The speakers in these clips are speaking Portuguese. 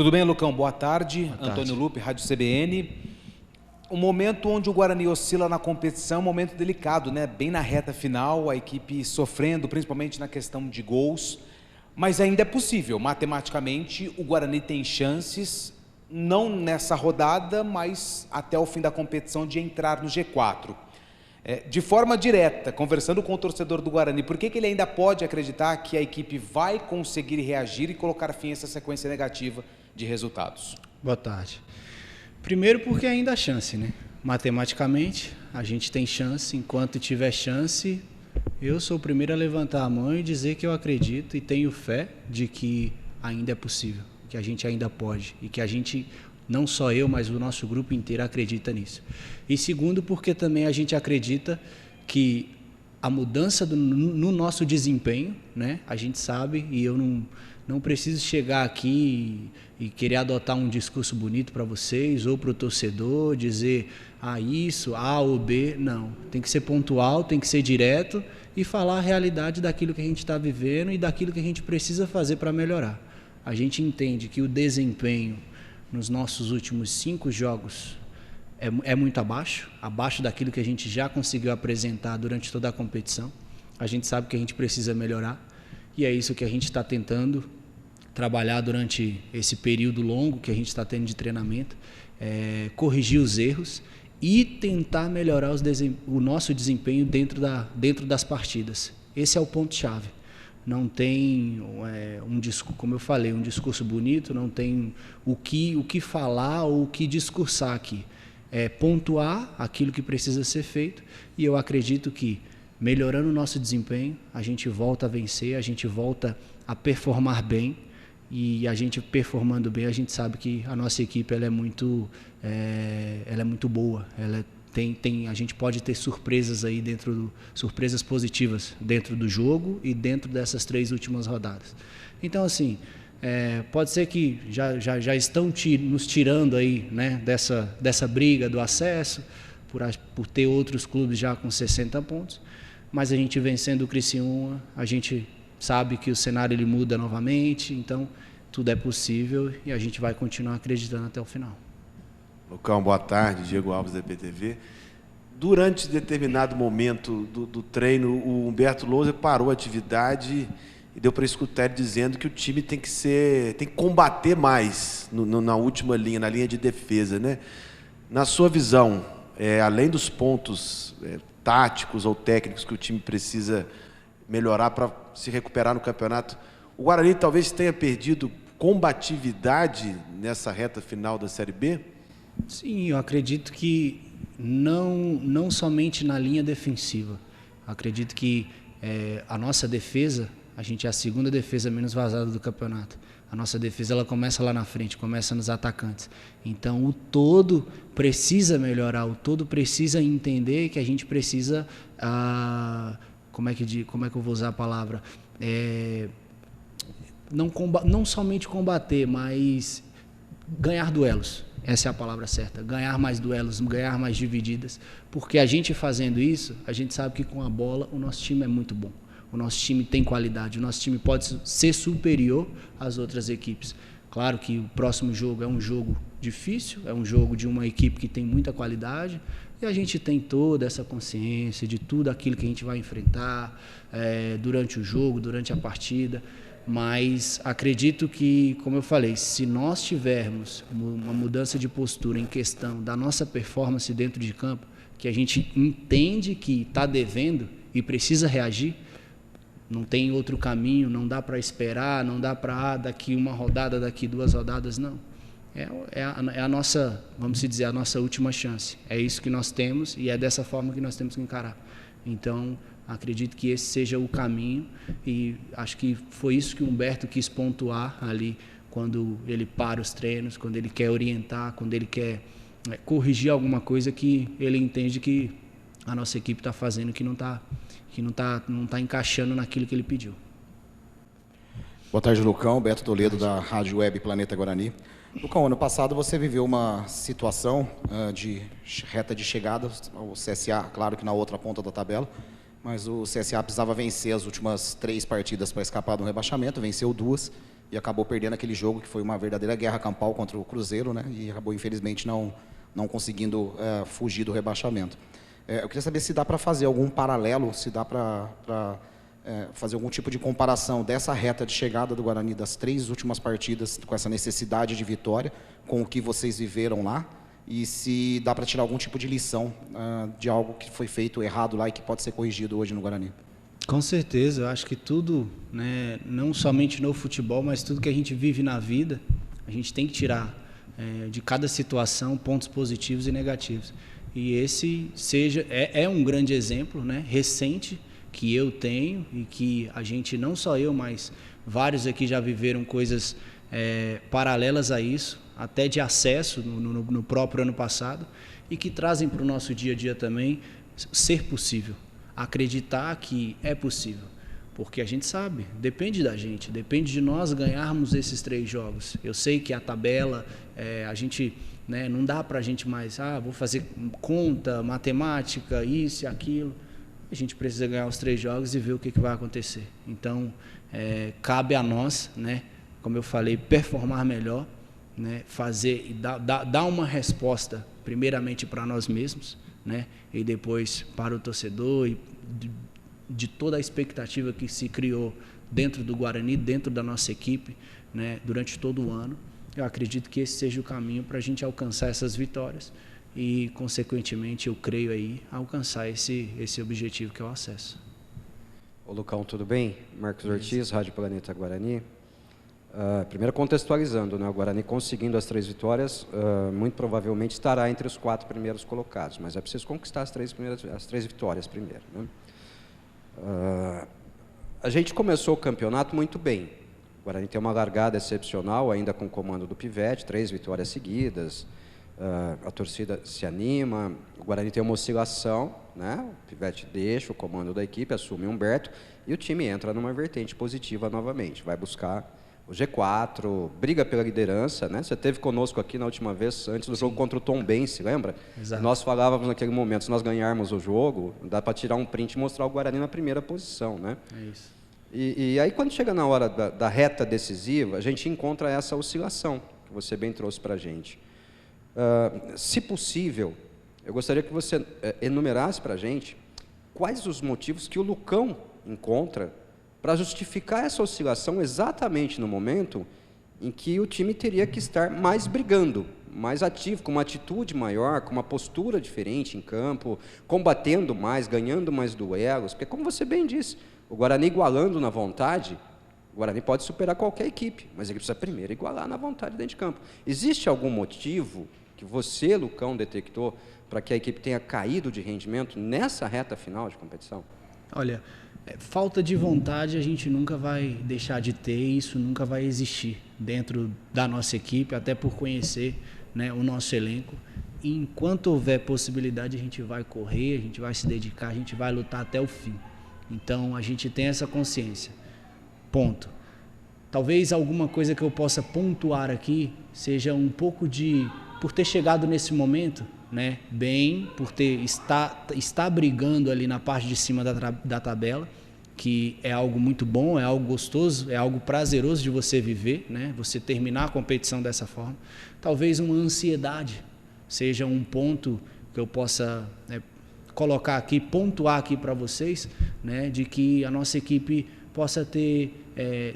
Tudo bem, Lucão? Boa tarde. Boa tarde. Antônio Lupe, Rádio CBN. Um momento onde o Guarani oscila na competição, um momento delicado, né? Bem na reta final, a equipe sofrendo, principalmente na questão de gols. Mas ainda é possível, matematicamente, o Guarani tem chances, não nessa rodada, mas até o fim da competição, de entrar no G4. De forma direta, conversando com o torcedor do Guarani, por que ele ainda pode acreditar que a equipe vai conseguir reagir e colocar fim a essa sequência negativa de resultados? Boa tarde. Primeiro porque ainda há chance, né? Matematicamente, a gente tem chance. Enquanto tiver chance, eu sou o primeiro a levantar a mão e dizer que eu acredito e tenho fé de que ainda é possível, que a gente ainda pode e que a gente, não só eu, mas o nosso grupo inteiro acredita nisso. E segundo porque também a gente acredita que a mudança no nosso desempenho, né? A gente sabe, e eu não preciso chegar aqui e querer adotar um discurso bonito para vocês ou para o torcedor, dizer isso, A ou B, não. Tem que ser pontual, tem que ser direto e falar a realidade daquilo que a gente está vivendo e daquilo que a gente precisa fazer para melhorar. A gente entende que o desempenho nos nossos últimos 5 jogos é muito abaixo daquilo que a gente já conseguiu apresentar durante toda a competição. A gente sabe que a gente precisa melhorar e é isso que a gente está tentando trabalhar durante esse período longo que a gente está tendo de treinamento, corrigir os erros e tentar melhorar o nosso desempenho dentro das partidas. Esse é o ponto-chave. Não tem, como eu falei, um discurso bonito, não tem o que falar ou o que discursar aqui. É pontuar aquilo que precisa ser feito e eu acredito que, melhorando o nosso desempenho, a gente volta a vencer, a gente volta a performar bem e a gente performando bem, a gente sabe que a nossa equipe ela é muito boa, a gente pode ter surpresas aí surpresas positivas dentro do jogo e dentro dessas 3 últimas rodadas. Então, assim, pode ser que já estão nos tirando aí, né, dessa briga do acesso, por ter outros clubes já com 60 pontos, mas a gente vencendo o Criciúma, a gente sabe que o cenário ele muda novamente, então tudo é possível e a gente vai continuar acreditando até o final. Lucão, boa tarde, Diego Alves da EPTV. Durante determinado momento do treino, o Humberto Louser parou a atividade e deu para escutar ele dizendo que o time tem que combater mais na última linha, na linha de defesa, né? Na sua visão, além dos pontos táticos ou técnicos que o time precisa melhorar para se recuperar no campeonato, o Guarani talvez tenha perdido combatividade nessa reta final da Série B? Sim, eu acredito que não somente na linha defensiva. Acredito que a nossa defesa, a gente é a 2ª defesa menos vazada do campeonato. A nossa defesa ela começa lá na frente, começa nos atacantes. Então o todo precisa melhorar, o todo precisa entender que a gente precisa, como é que eu vou usar a palavra? Não somente combater, mas ganhar duelos. Essa é a palavra certa. Ganhar mais duelos, ganhar mais divididas. Porque a gente fazendo isso, a gente sabe que com a bola o nosso time é muito bom. O nosso time tem qualidade, o nosso time pode ser superior às outras equipes. Claro que o próximo jogo é um jogo difícil, é um jogo de uma equipe que tem muita qualidade e a gente tem toda essa consciência de tudo aquilo que a gente vai enfrentar durante o jogo, durante a partida. Mas acredito que, como eu falei, se nós tivermos uma mudança de postura em questão da nossa performance dentro de campo, que a gente entende que está devendo e precisa reagir, não tem outro caminho, não dá para esperar, não dá para daqui uma rodada, daqui 2 rodadas, não. É a nossa, vamos dizer, a nossa última chance. É isso que nós temos e é dessa forma que nós temos que encarar. Então, acredito que esse seja o caminho e acho que foi isso que o Humberto quis pontuar ali quando ele para os treinos, quando ele quer orientar, quando ele quer corrigir alguma coisa que ele entende que a nossa equipe está fazendo que não tá encaixando naquilo que ele pediu. Boa tarde, Lucão. Beto Toledo, da Rádio Web Planeta Guarani. Lucão, ano passado você viveu uma situação de reta de chegada ao CSA, claro que na outra ponta da tabela, mas o CSA precisava vencer as últimas 3 partidas para escapar do rebaixamento, venceu 2, e acabou perdendo aquele jogo que foi uma verdadeira guerra campal contra o Cruzeiro, né? E acabou, infelizmente, não conseguindo fugir do rebaixamento. Eu queria saber se dá para fazer algum paralelo, se dá para fazer algum tipo de comparação dessa reta de chegada do Guarani das 3 últimas partidas, com essa necessidade de vitória, com o que vocês viveram lá, e se dá para tirar algum tipo de lição de algo que foi feito errado lá e que pode ser corrigido hoje no Guarani. Com certeza, eu acho que tudo, né, não somente no futebol, mas tudo que a gente vive na vida, a gente tem que tirar de cada situação pontos positivos e negativos. E esse é um grande exemplo, né, recente, que eu tenho e que a gente, não só eu, mas vários aqui já viveram coisas paralelas a isso, até de acesso no próprio ano passado, e que trazem para o nosso dia a dia também ser possível, acreditar que é possível, porque a gente sabe, depende da gente, depende de nós ganharmos esses 3 jogos. Eu sei que a tabela, a gente, né, não dá para a gente mais, vou fazer conta, matemática, isso e aquilo. A gente precisa ganhar os 3 jogos e ver o que vai acontecer. Então, cabe a nós, né, como eu falei, performar melhor, né, fazer e dar uma resposta, primeiramente para nós mesmos, né, e depois para o torcedor, e de toda a expectativa que se criou dentro do Guarani, dentro da nossa equipe, né, durante todo o ano. Eu acredito que esse seja o caminho para a gente alcançar essas vitórias e, consequentemente, eu creio aí, alcançar esse objetivo que é o acesso. Ô Lucão, tudo bem? Marcos Ortiz, Rádio Planeta Guarani. Primeiro contextualizando, né, o Guarani conseguindo as 3 vitórias, muito provavelmente estará entre os 4 primeiros colocados, mas é preciso conquistar as 3 vitórias primeiro, né? A gente começou o campeonato muito bem. O Guarani tem uma largada excepcional, ainda com o comando do Pivete, 3 vitórias seguidas, a torcida se anima, o Guarani tem uma oscilação, né? O Pivete deixa o comando da equipe, assume o Humberto, e o time entra numa vertente positiva novamente, vai buscar o G4, briga pela liderança, né? Você esteve conosco aqui na última vez, antes do jogo contra o Tombense, lembra? Exato. Nós falávamos naquele momento, se nós ganharmos o jogo, dá para tirar um print e mostrar o Guarani na primeira posição, né? É isso. E aí, quando chega na hora da reta decisiva, a gente encontra essa oscilação, que você bem trouxe para a gente. Se possível, eu gostaria que você enumerasse para a gente quais os motivos que o Lucão encontra para justificar essa oscilação exatamente no momento em que o time teria que estar mais brigando, mais ativo, com uma atitude maior, com uma postura diferente em campo, combatendo mais, ganhando mais duelos, porque como você bem disse, o Guarani igualando na vontade, o Guarani pode superar qualquer equipe, mas ele precisa primeiro igualar na vontade dentro de campo. Existe algum motivo que você, Lucão, detectou para que a equipe tenha caído de rendimento nessa reta final de competição? Olha, falta de vontade a gente nunca vai deixar de ter, e isso nunca vai existir dentro da nossa equipe, até por conhecer, né, o nosso elenco. E enquanto houver possibilidade, a gente vai correr, a gente vai se dedicar, a gente vai lutar até o fim. Então, a gente tem essa consciência. Ponto. Talvez alguma coisa que eu possa pontuar aqui seja um pouco por ter chegado nesse momento, né, bem, por estar brigando ali na parte de cima da tabela, que é algo muito bom, é algo gostoso, é algo prazeroso de você viver, né, você terminar a competição dessa forma. Talvez uma ansiedade seja um ponto que eu possa colocar aqui, pontuar aqui para vocês, né, de que a nossa equipe possa ter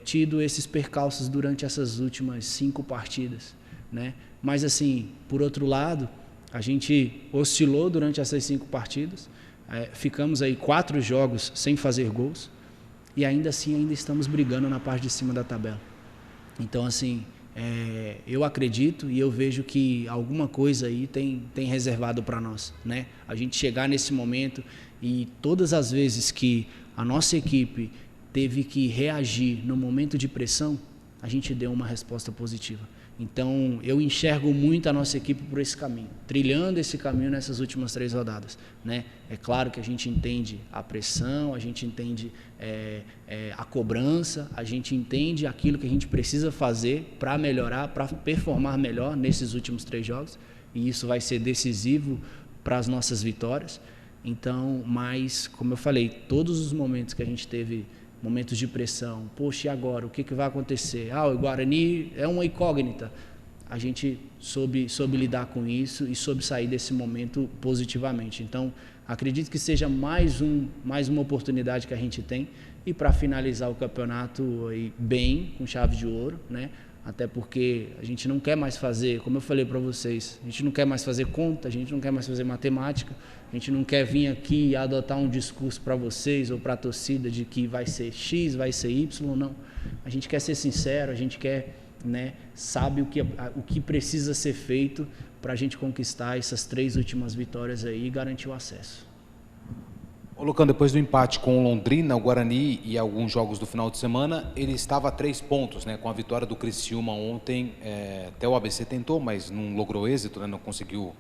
tido esses percalços durante essas últimas 5 partidas, né? Mas assim, por outro lado, a gente oscilou durante essas 5 partidas, ficamos aí 4 jogos sem fazer gols e ainda assim ainda estamos brigando na parte de cima da tabela. Então assim, eu acredito e eu vejo que alguma coisa aí tem reservado para nós, né? A gente chegar nesse momento e todas as vezes que a nossa equipe teve que reagir no momento de pressão, a gente deu uma resposta positiva. Então, eu enxergo muito a nossa equipe por esse caminho, trilhando esse caminho nessas últimas 3 rodadas, né? É claro que a gente entende a pressão, a gente entende a cobrança, a gente entende aquilo que a gente precisa fazer para melhorar, para performar melhor nesses últimos 3 jogos, e isso vai ser decisivo para as nossas vitórias. Então, mas, como eu falei, todos os momentos que a gente teve momentos de pressão. Poxa, e agora? O que vai acontecer? O Guarani é uma incógnita. A gente soube lidar com isso e soube sair desse momento positivamente. Então, acredito que seja mais uma oportunidade que a gente tem, e para finalizar o campeonato aí bem, com chave de ouro, né? Até porque a gente não quer mais fazer, como eu falei para vocês, a gente não quer mais fazer conta, a gente não quer mais fazer matemática, a gente não quer vir aqui e adotar um discurso para vocês ou para a torcida de que vai ser X, vai ser Y, não. A gente quer ser sincero, a gente quer, né, sabe o que precisa ser feito para a gente conquistar essas 3 últimas vitórias aí e garantir o acesso. Ô Lucão, depois do empate com o Londrina, o Guarani e alguns jogos do final de semana, ele estava a 3 pontos, né? Com a vitória do Criciúma ontem, até o ABC tentou, mas não logrou êxito, né? Não conseguiu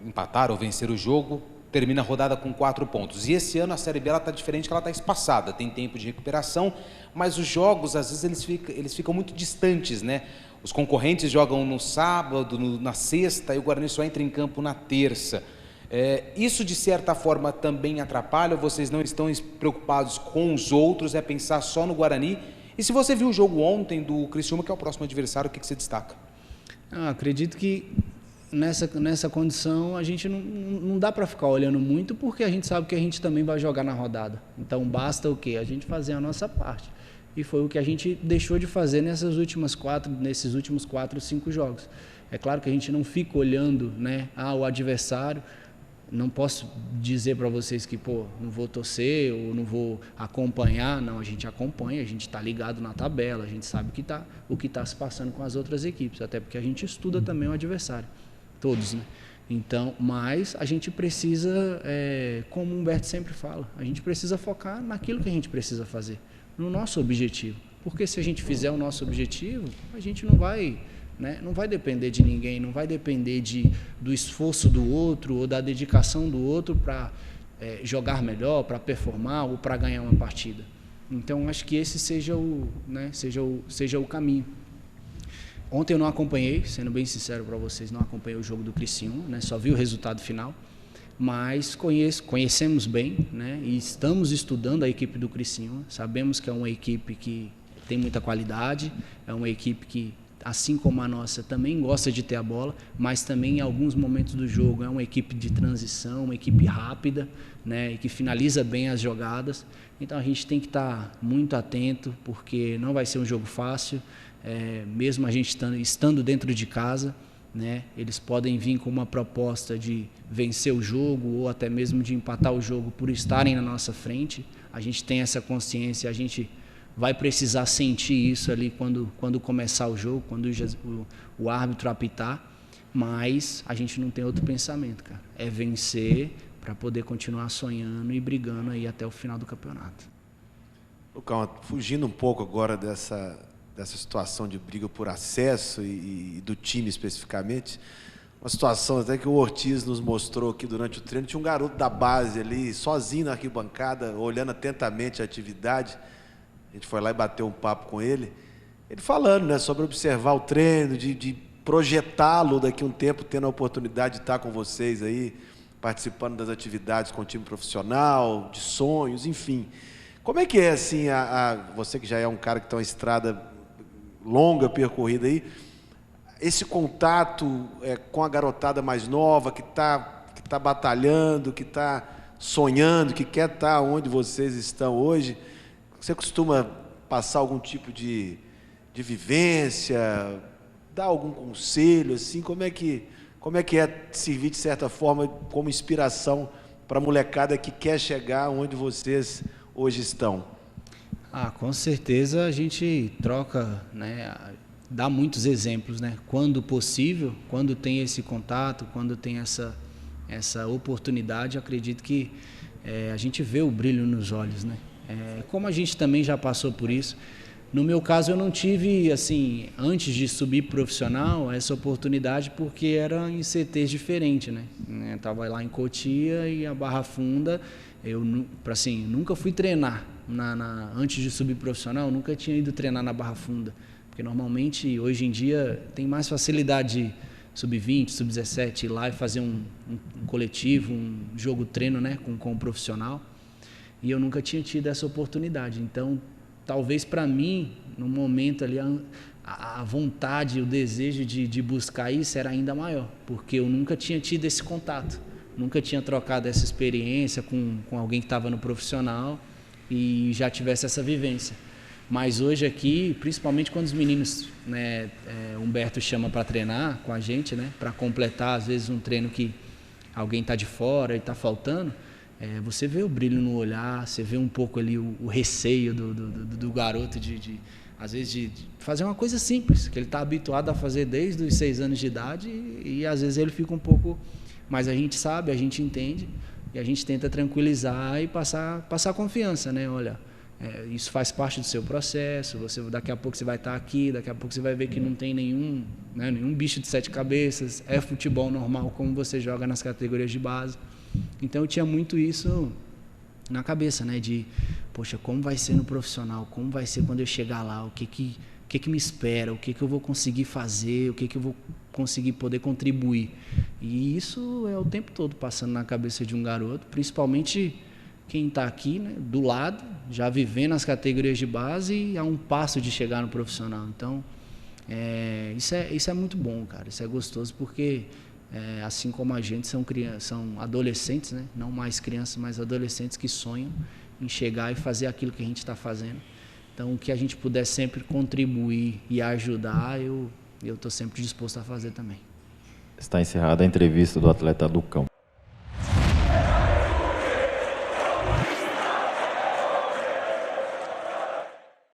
empatar ou vencer o jogo, termina a rodada com 4 pontos. E esse ano a Série B está diferente, que ela está espaçada, tem tempo de recuperação, mas os jogos, às vezes, eles ficam muito distantes, né? Os concorrentes jogam no sábado, na sexta, e o Guarani só entra em campo na terça. Isso, de certa forma, também atrapalha, ou vocês não estão preocupados com os outros, é pensar só no Guarani? E se você viu o jogo ontem do Criciúma, que é o próximo adversário, o que você destaca? Acredito que nessa condição a gente não dá para ficar olhando muito, porque a gente sabe que a gente também vai jogar na rodada. Então basta o quê? A gente fazer a nossa parte. E foi o que a gente deixou de fazer nesses últimos 4, 5 jogos. É claro que a gente não fica olhando, né, o adversário. Não posso dizer para vocês que, não vou torcer ou não vou acompanhar. Não, a gente acompanha, a gente está ligado na tabela, a gente sabe o que está se passando com as outras equipes, até porque a gente estuda também o adversário, todos, né? Então, mas a gente precisa, como o Humberto sempre fala, a gente precisa focar naquilo que a gente precisa fazer, no nosso objetivo. Porque se a gente fizer o nosso objetivo, a gente não vai... né? Não vai depender de ninguém, não vai depender do esforço do outro ou da dedicação do outro para jogar melhor, para performar ou para ganhar uma partida. Então, acho que esse seja o caminho. Ontem eu não acompanhei, sendo bem sincero para vocês, não acompanhei o jogo do Criciúma, né? Só vi o resultado final, mas conhecemos bem, né? E estamos estudando a equipe do Criciúma, sabemos que é uma equipe que tem muita qualidade, é uma equipe que, assim como a nossa, também gosta de ter a bola, mas também em alguns momentos do jogo é uma equipe de transição, uma equipe rápida, né, e que finaliza bem as jogadas. Então a gente tem que estar muito atento, porque não vai ser um jogo fácil, mesmo a gente estando dentro de casa, né, eles podem vir com uma proposta de vencer o jogo ou até mesmo de empatar o jogo por estarem na nossa frente. A gente tem essa consciência, a gente vai precisar sentir isso ali quando começar o jogo, quando o árbitro apitar, mas a gente não tem outro pensamento, cara. É vencer para poder continuar sonhando e brigando aí até o final do campeonato. Lucão, fugindo um pouco agora dessa situação de briga por acesso e do time especificamente, uma situação até que o Ortiz nos mostrou aqui durante o treino, tinha um garoto da base ali, sozinho na arquibancada, olhando atentamente a atividade. A gente foi lá e bateu um papo com ele falando, né, sobre observar o treino, de projetá-lo daqui a um tempo, tendo a oportunidade de estar com vocês aí, participando das atividades com o time profissional, de sonhos, enfim. Como é que é, assim, você que já é um cara que tem uma estrada longa percorrida aí, esse contato com a garotada mais nova, que tá batalhando, que está sonhando, que quer estar onde vocês estão hoje? Você costuma passar algum tipo de vivência, dar algum conselho, assim? Como é que é servir, de certa forma, como inspiração para a molecada que quer chegar onde vocês hoje estão? Com certeza a gente troca, né, dá muitos exemplos, né? Quando possível, quando tem esse contato, quando tem essa oportunidade, acredito que a gente vê o brilho nos olhos, né? Como a gente também já passou por isso, no meu caso eu não tive, assim, antes de subir profissional, essa oportunidade, porque era em CTs diferentes, né? Eu estava lá em Cotia e a Barra Funda, eu nunca fui treinar, antes de subir profissional, nunca tinha ido treinar na Barra Funda, porque normalmente, hoje em dia, tem mais facilidade de sub-20, sub-17, ir lá e fazer um coletivo, um jogo treino, né, com um profissional. e eu nunca tinha tido essa oportunidade. Então, talvez para mim, no momento ali, a vontade, o desejo de buscar isso era ainda maior, porque eu nunca tinha tido esse contato, nunca tinha trocado essa experiência com alguém que estava no profissional e já tivesse essa vivência. Mas hoje aqui, principalmente quando os meninos, né, Humberto chama para treinar com a gente, né, para completar às vezes um treino que alguém está de fora e está faltando, você vê o brilho no olhar, você vê um pouco ali o receio do garoto às vezes de fazer uma coisa simples, que ele está habituado a fazer desde os 6 anos de idade e às vezes ele fica um pouco... Mas a gente sabe, a gente entende e a gente tenta tranquilizar e passar confiança, né? Olha, isso faz parte do seu processo, daqui a pouco você vai estar aqui, daqui a pouco você vai ver que não tem nenhum bicho de 7 cabeças, é futebol normal como você joga nas categorias de base. Então eu tinha muito isso na cabeça, né? De, poxa, como vai ser no profissional, como vai ser quando eu chegar lá, o que me espera, o que eu vou conseguir fazer, o que eu vou conseguir poder contribuir. E isso é o tempo todo passando na cabeça de um garoto, principalmente quem está aqui, né, do lado, já vivendo as categorias de base e a um passo de chegar no profissional. Então, isso é muito bom, cara, isso é gostoso porque... assim como a gente, são adolescentes, né? Não mais crianças, mas adolescentes que sonham em chegar e fazer aquilo que a gente está fazendo. Então, o que a gente puder sempre contribuir e ajudar, eu estou sempre disposto a fazer também. Está encerrada a entrevista do atleta Lucão.